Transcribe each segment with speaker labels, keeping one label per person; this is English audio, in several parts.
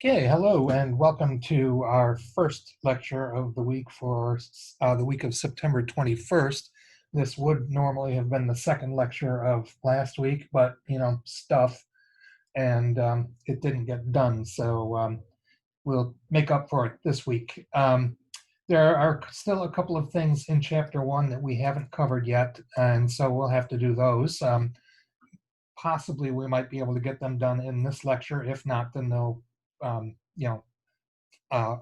Speaker 1: Okay, hello and welcome to our first lecture of the week for the week of September 21st. This would normally have been the second lecture of last week, but stuff, and it didn't get done, so we'll make up for it this week. There are still a couple of things in chapter 1 that we haven't covered yet, and so we'll have to do those. Possibly we might be able to get them done in this lecture. If not, then they'll um, you know,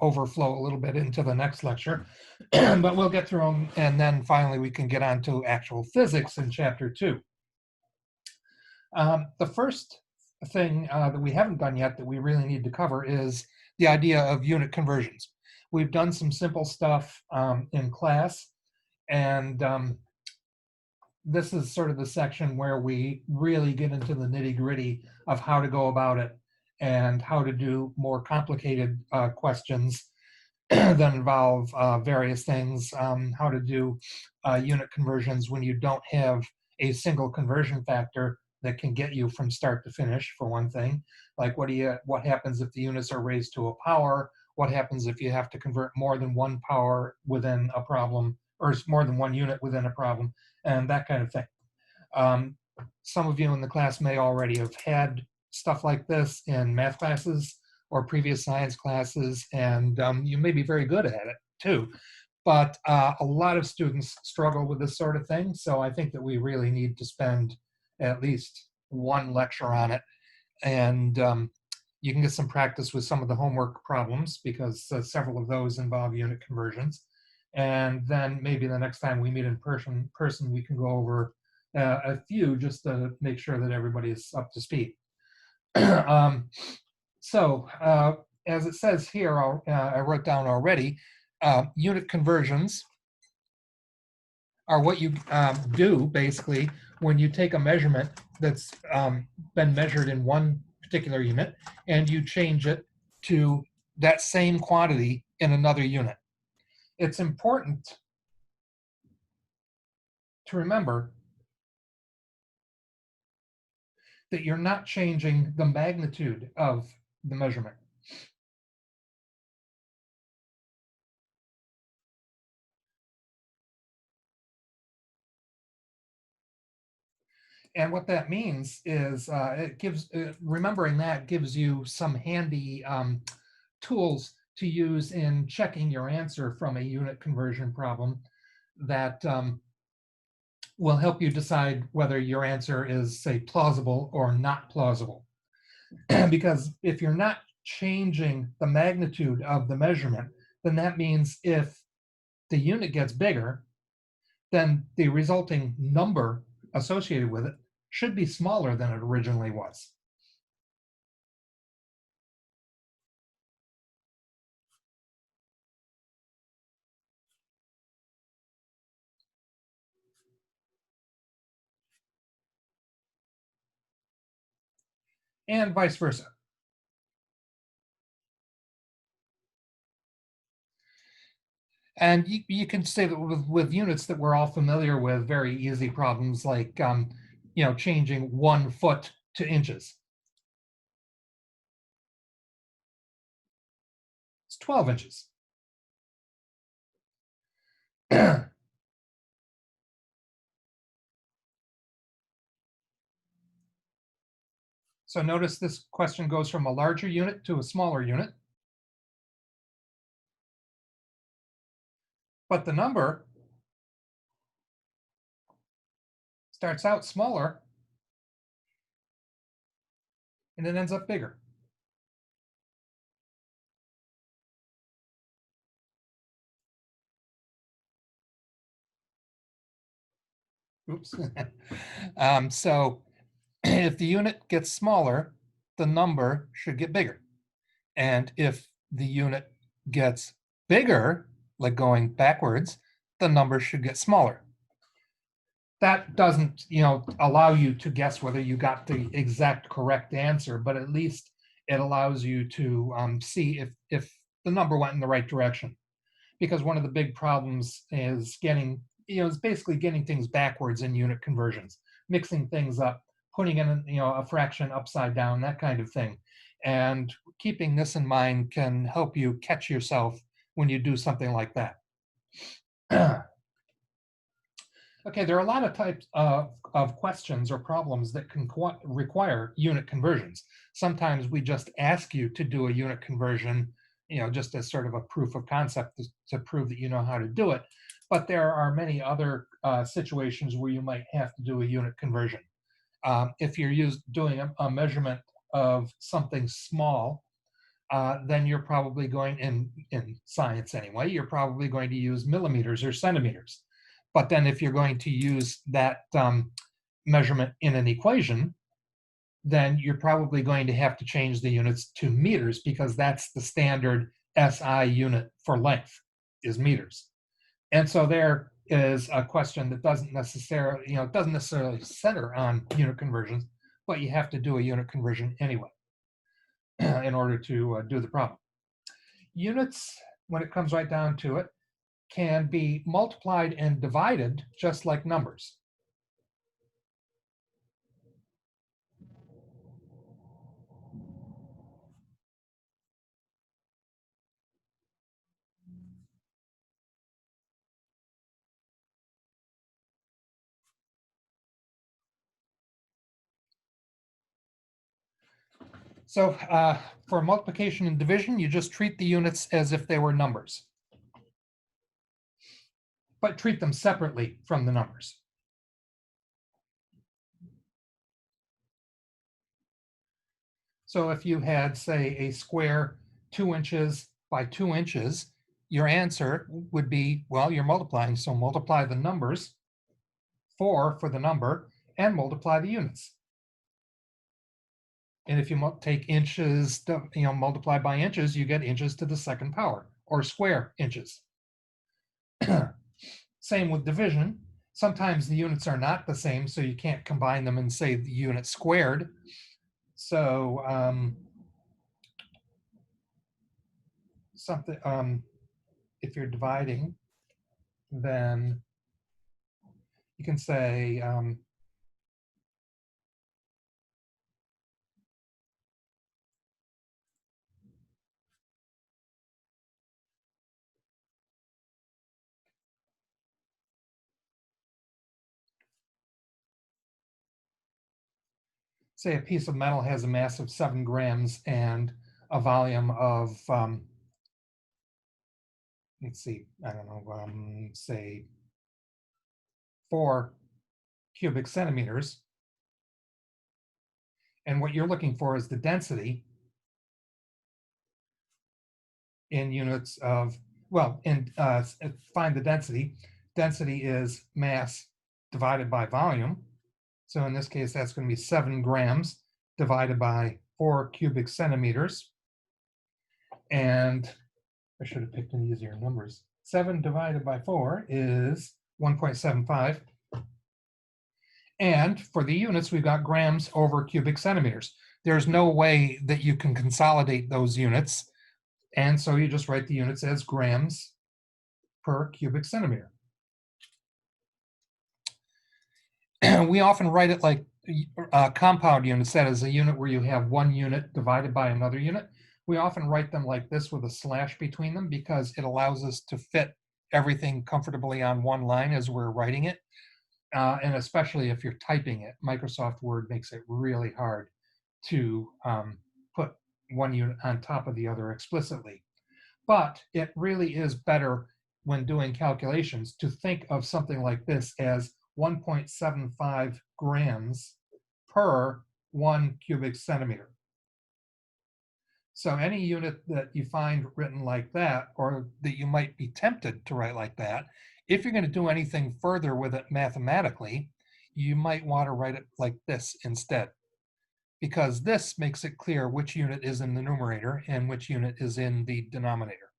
Speaker 1: overflow a little bit into the next lecture, but we'll get through them, and then finally we can get on to actual physics in chapter 2. The first thing that we haven't done yet that we really need to cover is the idea of unit conversions. We've done some simple stuff in class, and this is sort of the section where we really get into the nitty-gritty of how to go about it and how to do more complicated questions that involve various things, how to do unit conversions when you don't have a single conversion factor that can get you from start to finish, for one thing. Like what happens if the units are raised to a power? What happens if you have to convert more than one power within a problem, or more than one unit within a problem, and that kind of thing. Some of you in the class may already have had stuff like this in math classes or previous science classes, and you may be very good at it too. But a lot of students struggle with this sort of thing, so I think that we really need to spend at least one lecture on it. And you can get some practice with some of the homework problems, because several of those involve unit conversions. And then maybe the next time we meet in person we can go over a few, just to make sure that everybody is up to speed. So as it says here, I wrote down already, unit conversions are what you do basically when you take a measurement that's been measured in one particular unit and you change it to that same quantity in another unit. It's important to remember that you're not changing the magnitude of the measurement. And what that means is remembering that gives you some handy tools to use in checking your answer from a unit conversion problem that will help you decide whether your answer is, say, plausible or not plausible. Because if you're not changing the magnitude of the measurement, then that means if the unit gets bigger, then the resulting number associated with it should be smaller than it originally was. And vice versa. And you can say that with units that we're all familiar with, very easy problems like changing 1 foot to inches. It's 12 inches. So notice this question goes from a larger unit to a smaller unit. But the number starts out smaller and it ends up bigger. Oops. So if the unit gets smaller, the number should get bigger. And if the unit gets bigger, like going backwards, the number should get smaller. That doesn't, allow you to guess whether you got the exact correct answer, but at least it allows you to see if the number went in the right direction. Because one of the big problems is is basically getting things backwards in unit conversions, mixing things up, putting in a fraction upside down, that kind of thing. And keeping this in mind can help you catch yourself when you do something like that. Okay, there are a lot of types of questions or problems that can require unit conversions. Sometimes we just ask you to do a unit conversion, just as sort of a proof of concept to prove that you know how to do it. But there are many other situations where you might have to do a unit conversion. If you're doing a measurement of something small, then you're probably going, in science anyway, you're probably going to use millimeters or centimeters. But then if you're going to use that measurement in an equation, then you're probably going to have to change the units to meters, because that's the standard SI unit for length, is meters. And so there is a question that doesn't necessarily center on unit conversions, but you have to do a unit conversion anyway in order to do the problem. Units, when it comes right down to it, can be multiplied and divided just like numbers. So for multiplication and division, you just treat the units as if they were numbers, but treat them separately from the numbers. So if you had, say, a square 2 inches by 2 inches, your answer would be, well, you're multiplying, so multiply the numbers, 4 for the number, and multiply the units. And if you take inches, multiply by inches, you get inches to the second power, or square inches. Same with division. Sometimes the units are not the same, so you can't combine them and say the unit squared. So if you're dividing, then you can say say a piece of metal has a mass of 7 grams and a volume of, let's see, I don't know, say 4 cubic centimeters. And what you're looking for is the density in units of, well, find the density. Density is mass divided by volume. So in this case, that's going to be 7 grams divided by 4 cubic centimeters. And I should have picked an easier numbers. 7 divided by 4 is 1.75. And for the units, we've got grams over cubic centimeters. There's no way that you can consolidate those units. And so you just write the units as grams per cubic centimeter. We often write it like compound units, that is a unit where you have one unit divided by another unit. We often write them like this with a slash between them because it allows us to fit everything comfortably on one line as we're writing it. And especially if you're typing it, Microsoft Word makes it really hard to put one unit on top of the other explicitly. But it really is better when doing calculations to think of something like this as 1.75 grams per 1 cubic centimeter. So any unit that you find written like that, or that you might be tempted to write like that, if you're going to do anything further with it mathematically, you might want to write it like this instead, because this makes it clear which unit is in the numerator and which unit is in the denominator.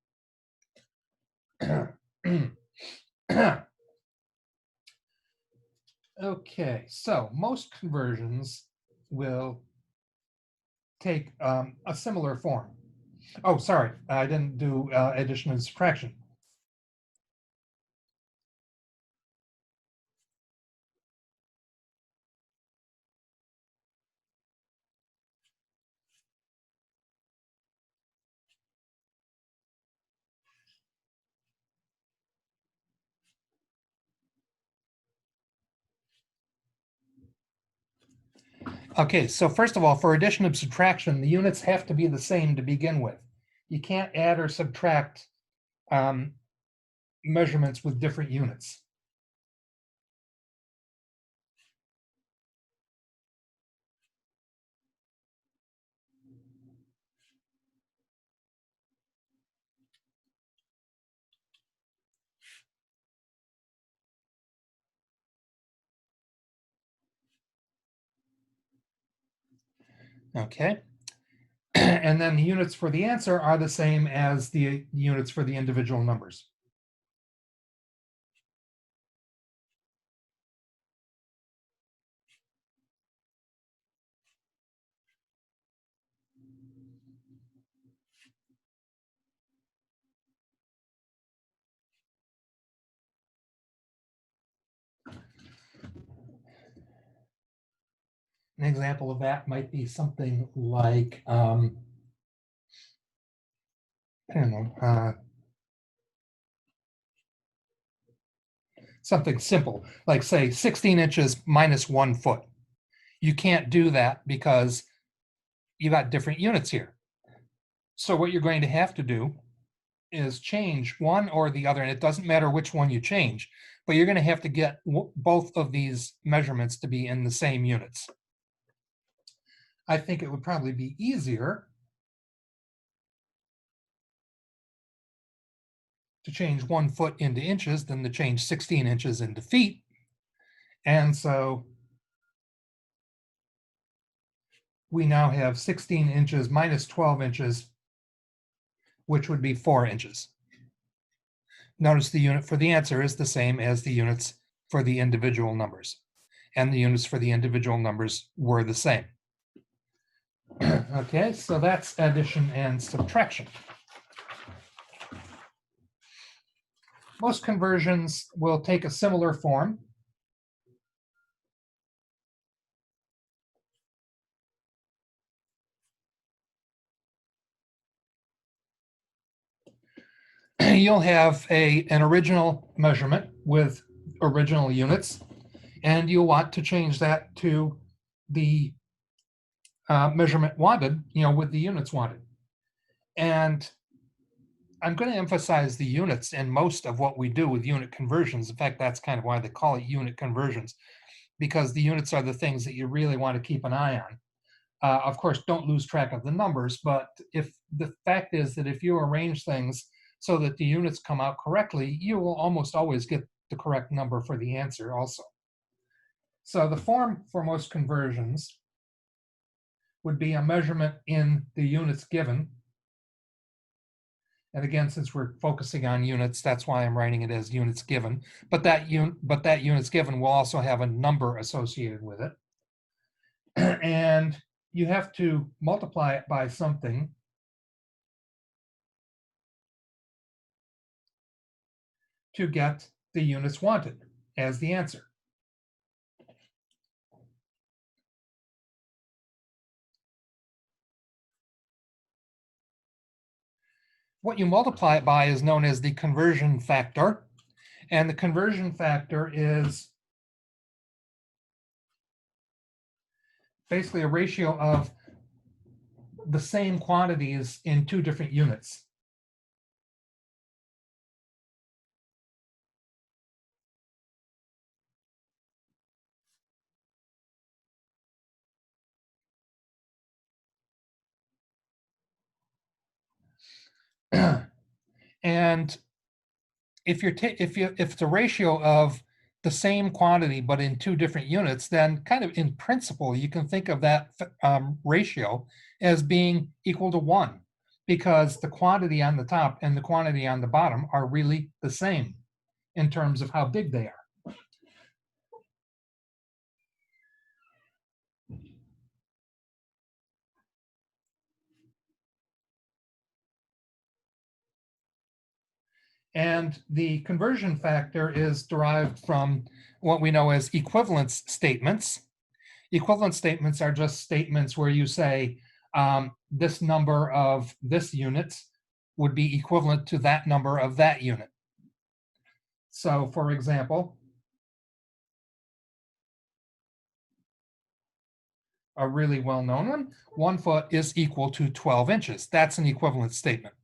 Speaker 1: Okay, so most conversions will take a similar form. Oh, sorry, I didn't do addition and subtraction. Okay, so first of all, for addition and subtraction, the units have to be the same to begin with. You can't add or subtract um, measurements with different units. Okay. And then the units for the answer are the same as the units for the individual numbers. An example of that might be something like, I don't know, something simple, like say 16 inches minus 1 foot. You can't do that because you got different units here. So what you're going to have to do is change one or the other, and it doesn't matter which one you change, but you're going to have to get both of these measurements to be in the same units. I think it would probably be easier to change 1 foot into inches than to change 16 inches into feet. And so we now have 16 inches minus 12 inches, which would be 4 inches. Notice the unit for the answer is the same as the units for the individual numbers. And the units for the individual numbers were the same. Okay, so that's addition and subtraction. Most conversions will take a similar form. You'll have an original measurement with original units, and you'll want to change that to the measurement wanted, with the units wanted. And I'm going to emphasize the units in most of what we do with unit conversions. In fact, that's kind of why they call it unit conversions, because the units are the things that you really want to keep an eye on. Of course, don't lose track of the numbers, but if the fact is that if you arrange things so that the units come out correctly, you will almost always get the correct number for the answer also. So the form for most conversions would be a measurement in the units given. And again, since we're focusing on units, that's why I'm writing it as units given. But that units given will also have a number associated with it. And you have to multiply it by something to get the units wanted as the answer. What you multiply it by is known as the conversion factor. And the conversion factor is basically a ratio of the same quantities in two different units. And if it's a ratio of the same quantity but in two different units, then kind of in principle you can think of that ratio as being equal to 1, because the quantity on the top and the quantity on the bottom are really the same in terms of how big they are. And the conversion factor is derived from what we know as equivalence statements. Equivalence statements are just statements where you say this number of this unit would be equivalent to that number of that unit. So for example, a really well-known one. 1 foot is equal to 12 inches. That's an equivalent statement.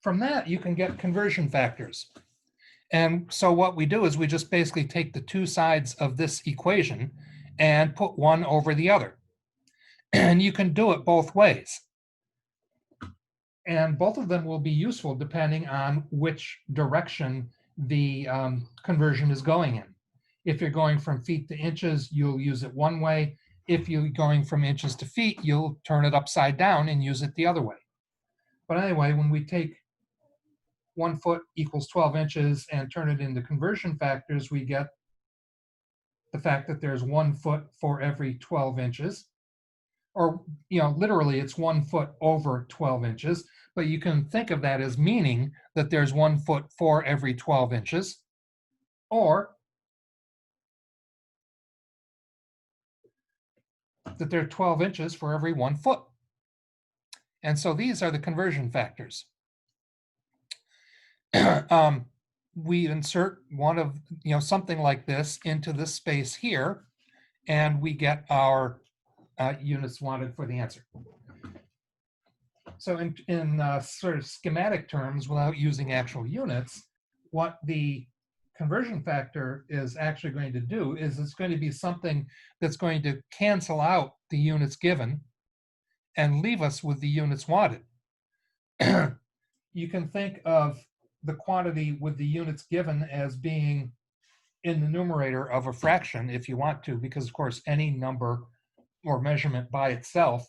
Speaker 1: From that, you can get conversion factors. And so what we do is we just basically take the two sides of this equation and put one over the other. And you can do it both ways. And both of them will be useful depending on which direction the conversion is going in. If you're going from feet to inches, you'll use it one way. If you're going from inches to feet, you'll turn it upside down and use it the other way. But anyway, when we take 1 foot equals 12 inches and turn it into conversion factors, we get the fact that there's 1 foot for every 12 inches. Or, literally it's 1 foot over 12 inches, but you can think of that as meaning that there's 1 foot for every 12 inches, or that there are 12 inches for every 1 foot. And so these are the conversion factors. We insert one of, something like this into this space here, and we get our units wanted for the answer. So in sort of schematic terms, without using actual units, what the conversion factor is actually going to do is it's going to be something that's going to cancel out the units given and leave us with the units wanted. You can think of the quantity with the units given as being in the numerator of a fraction if you want to, because of course any number or measurement by itself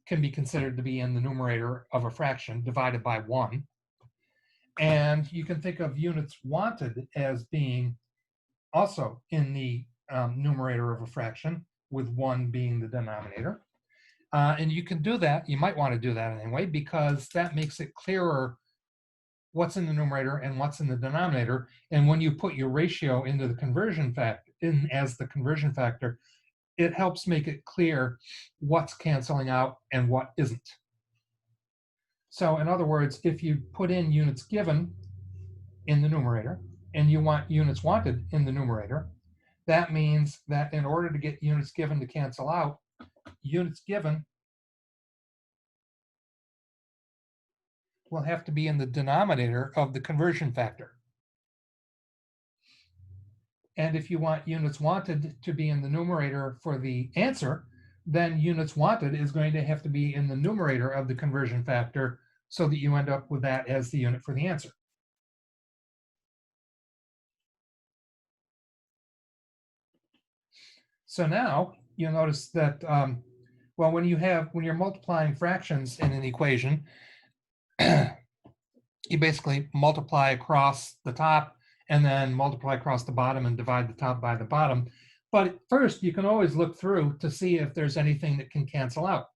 Speaker 1: can be considered to be in the numerator of a fraction divided by 1. And you can think of units wanted as being also in the numerator of a fraction, with 1 being the denominator. And you can do that, you might want to do that anyway, because that makes it clearer what's in the numerator and what's in the denominator. And when you put your ratio into the conversion factor, in as the conversion factor, it helps make it clear what's canceling out and what isn't. So in other words, if you put in units given in the numerator and you want units wanted in the numerator, that means that in order to get units given to cancel out, units given will have to be in the denominator of the conversion factor. And if you want units wanted to be in the numerator for the answer, then units wanted is going to have to be in the numerator of the conversion factor so that you end up with that as the unit for the answer. So now you'll notice that, well, when you're multiplying fractions in an equation, you basically multiply across the top and then multiply across the bottom and divide the top by the bottom. But first, you can always look through to see if there's anything that can cancel out.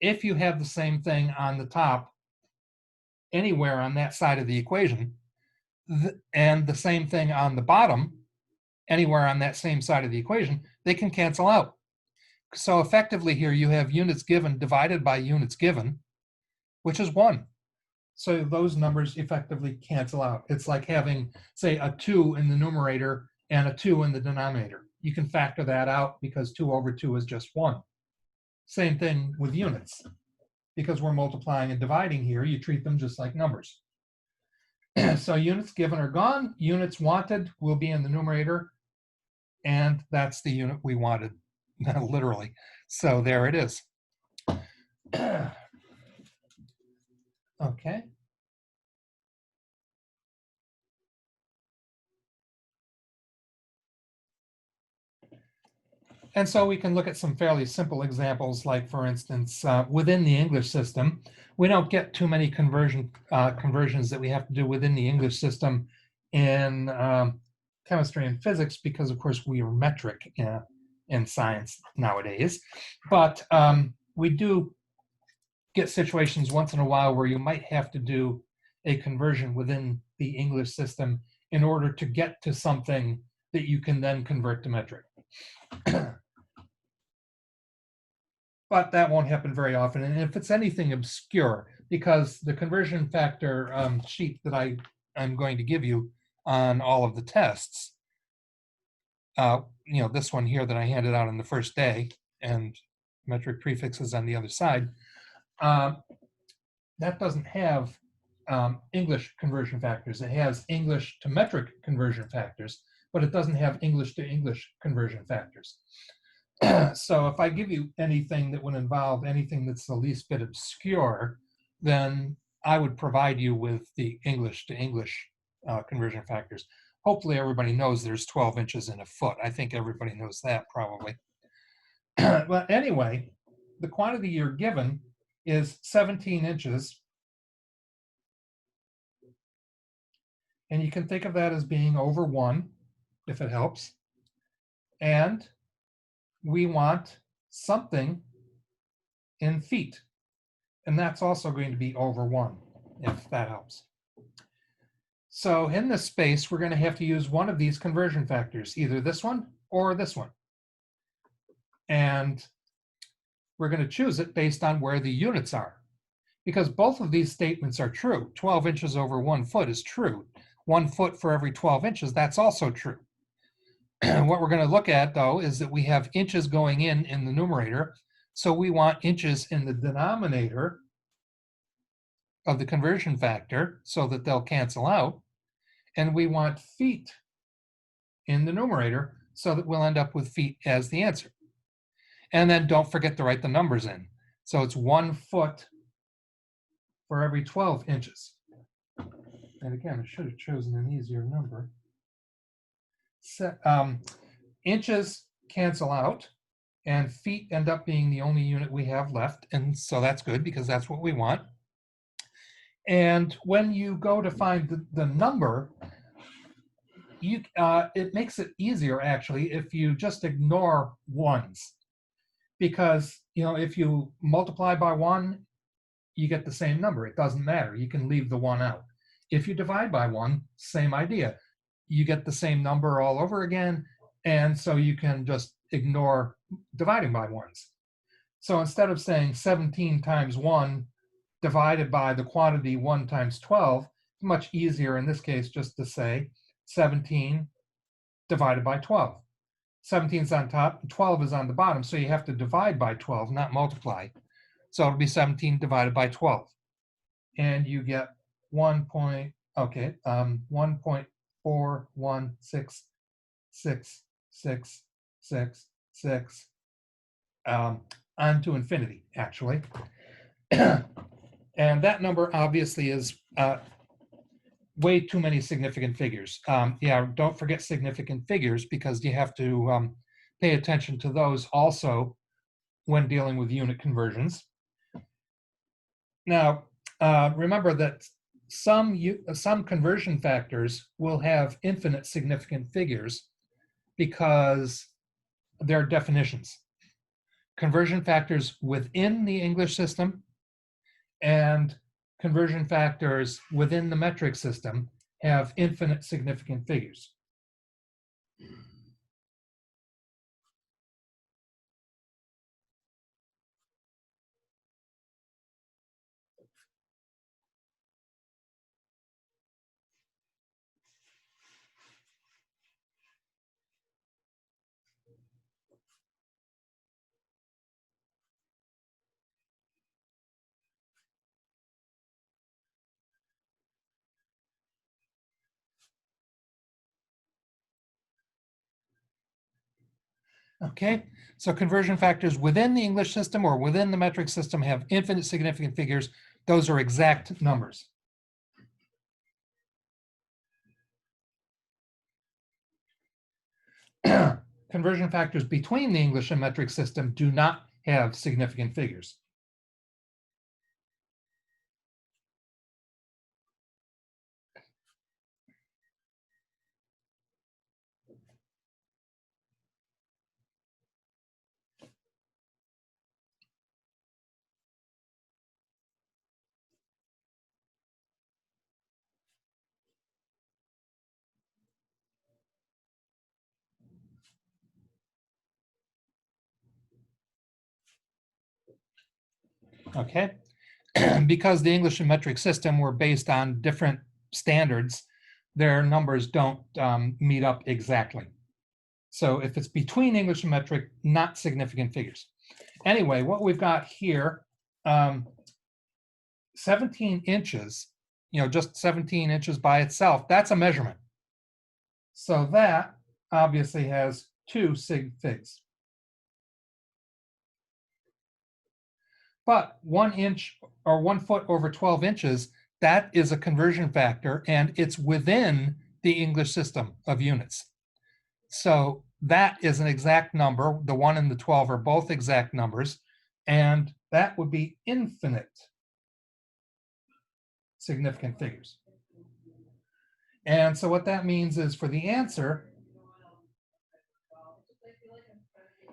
Speaker 1: If you have the same thing on the top anywhere on that side of the equation, and the same thing on the bottom anywhere on that same side of the equation, they can cancel out. So effectively here you have units given divided by units given, which is 1. So those numbers effectively cancel out. It's like having, say, a 2 in the numerator and a 2 in the denominator. You can factor that out because 2 over 2 is just 1. Same thing with units. Because we're multiplying and dividing here, you treat them just like numbers. So units given are gone. Units wanted will be in the numerator. And that's the unit we wanted, literally. So there it is. Okay. And so we can look at some fairly simple examples, like, for instance, within the English system, we don't get too many conversions that we have to do within the English system in chemistry and physics, because, of course, we are metric in science nowadays. But we do get situations once in a while where you might have to do a conversion within the English system in order to get to something that you can then convert to metric. But that won't happen very often. And if it's anything obscure, because the conversion factor sheet that I'm going to give you on all of the tests, this one here that I handed out on the first day, and metric prefixes on the other side, that doesn't have English conversion factors. It has English to metric conversion factors, but it doesn't have English to English conversion factors. So if I give you anything that would involve anything that's the least bit obscure, then I would provide you with the English to English conversion factors. Hopefully everybody knows there's 12 inches in a foot. I think everybody knows that probably. But anyway, the quantity you're given is 17 inches. And you can think of that as being over 1, if it helps. And we want something in feet. And that's also going to be over 1, if that helps. So in this space, we're going to have to use one of these conversion factors, either this one or this one. And we're going to choose it based on where the units are, because both of these statements are true. 12 inches over 1 foot is true. 1 foot for every 12 inches, that's also true. What we're going to look at, though, is that we have inches going in the numerator. So we want inches in the denominator of the conversion factor so that they'll cancel out. And we want feet in the numerator so that we'll end up with feet as the answer. And then don't forget to write the numbers in. So it's 1 foot for every 12 inches. And again, I should have chosen an easier number. Inches cancel out, and feet end up being the only unit we have left. And so that's good because that's what we want. And when you go to find the number, it makes it easier actually if you just ignore ones. Because if you multiply by 1, you get the same number. It doesn't matter. You can leave the 1 out. If you divide by 1, same idea. You get the same number all over again, and so you can just ignore dividing by 1s. So instead of saying 17 times 1 divided by the quantity 1 times 12, it's much easier in this case just to say 17 divided by 12. 17 is on top, 12 is on the bottom, so you have to divide by 12, not multiply. So it'll be 17 divided by 12. And you get 1.4166666 on to infinity, actually. And that number obviously is way too many significant figures. Yeah, don't forget significant figures because you have to pay attention to those also when dealing with unit conversions. Now, remember that some conversion factors will have infinite significant figures because they're definitions. Conversion factors within the English system and conversion factors within the metric system have infinite significant figures. Okay, so conversion factors within the English system or within the metric system have infinite significant figures. Those are exact numbers. Conversion factors between the English and metric system do not have significant figures. Okay, because the English and metric system were based on different standards, their numbers don't meet up exactly. So if it's between English and metric, not significant figures. Anyway, what we've got here, 17 inches, just 17 inches by itself, that's a measurement. So that obviously has two sig figs. But 1 inch or 1 foot over 12 inches, that is a conversion factor, and it's within the English system of units. So that is an exact number. The 1 and the 12 are both exact numbers, and that would be infinite significant figures. And so what that means is for the answer,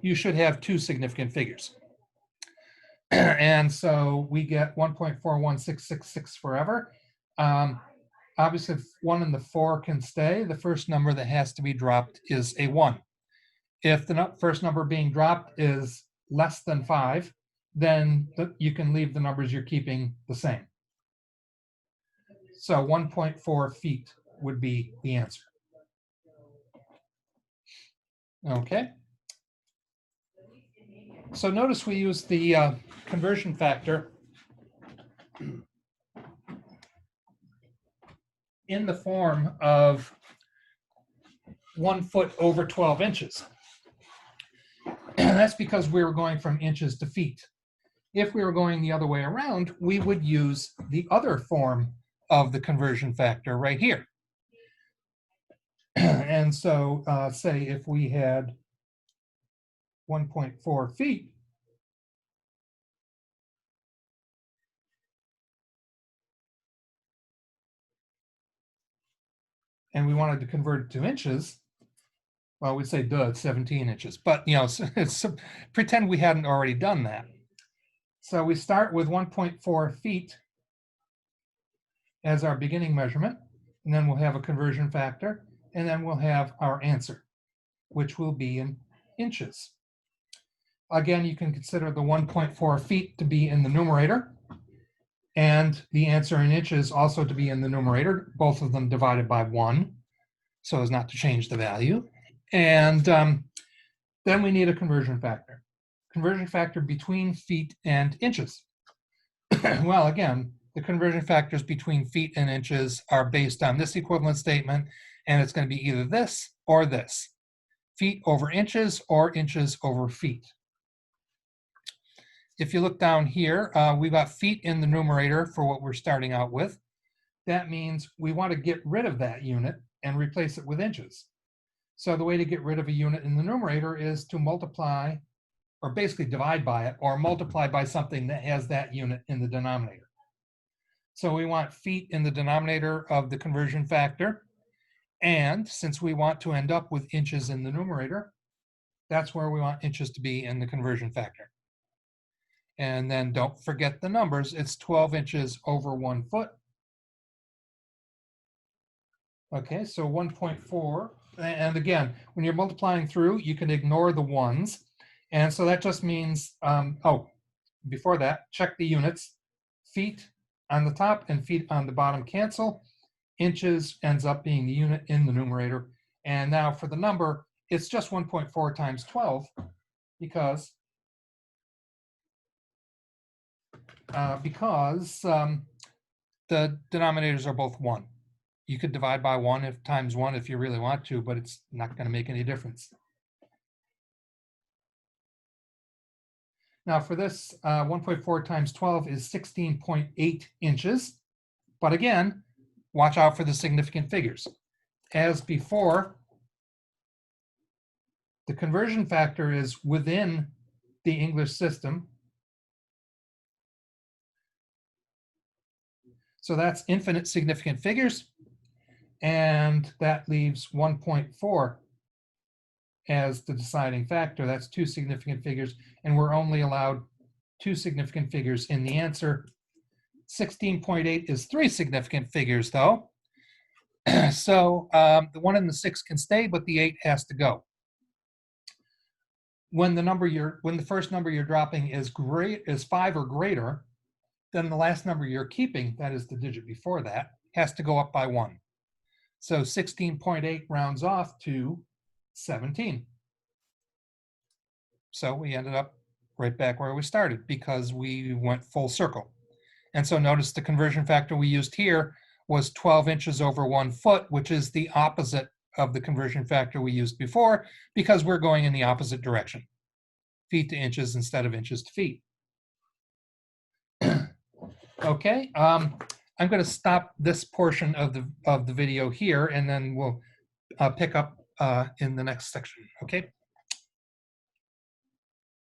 Speaker 1: you should have two significant figures. And so we get 1.41666 forever. Obviously, if 1 and the 4 can stay, the first number that has to be dropped is a 1. If the first number being dropped is less than 5, then you can leave the numbers you're keeping the same. So 1.4 feet would be the answer. Okay. So notice we use the conversion factor in the form of 1 foot over 12 inches. And that's because we were going from inches to feet. If we were going the other way around, we would use the other form of the conversion factor right here. And so say if we had 1.4 feet, and we wanted to convert it to inches, well, we'd say, duh, it's 17 inches. But, it's pretend we hadn't already done that. So we start with 1.4 feet as our beginning measurement, and then we'll have a conversion factor, and then we'll have our answer, which will be in inches. Again, you can consider the 1.4 feet to be in the numerator, and the answer in inches also to be in the numerator, both of them divided by 1, so as not to change the value. And then we need a conversion factor. Conversion factor between feet and inches. Well, again, the conversion factors between feet and inches are based on this equivalent statement, and it's going to be either this or this. Feet over inches or inches over feet. If you look down here, we've got feet in the numerator for what we're starting out with. That means we want to get rid of that unit and replace it with inches. So the way to get rid of a unit in the numerator is to multiply, or basically divide by it, or multiply by something that has that unit in the denominator. So we want feet in the denominator of the conversion factor. And since we want to end up with inches in the numerator, that's where we want inches to be in the conversion factor. And then don't forget the numbers. It's 12 inches over 1 foot. Okay, so 1.4. And again, when you're multiplying through, you can ignore the ones. And so that just means, before that, check the units. Feet on the top and feet on the bottom cancel. Inches ends up being the unit in the numerator. And now for the number, it's just 1.4 times 12 because the denominators are both 1. You could divide by 1 if times 1 if you really want to, but it's not going to make any difference. Now for this, 1.4 times 12 is 16.8 inches. But again, watch out for the significant figures. As before, the conversion factor is within the English system. So that's infinite significant figures. And that leaves 1.4 as the deciding factor. That's 2 significant figures. And we're only allowed 2 significant figures in the answer. 16.8 is 3 significant figures, though. So the 1 and the 6 can stay, but the 8 has to go. When the first number you're dropping is 5 or greater, then the last number you're keeping, that is the digit before that, has to go up by 1. So 16.8 rounds off to 17. So we ended up right back where we started because we went full circle. And so notice the conversion factor we used here was 12 inches over 1 foot, which is the opposite of the conversion factor we used before because we're going in the opposite direction, feet to inches instead of inches to feet. Okay, I'm going to stop this portion of the video here, and then we'll pick up in the next section. Okay.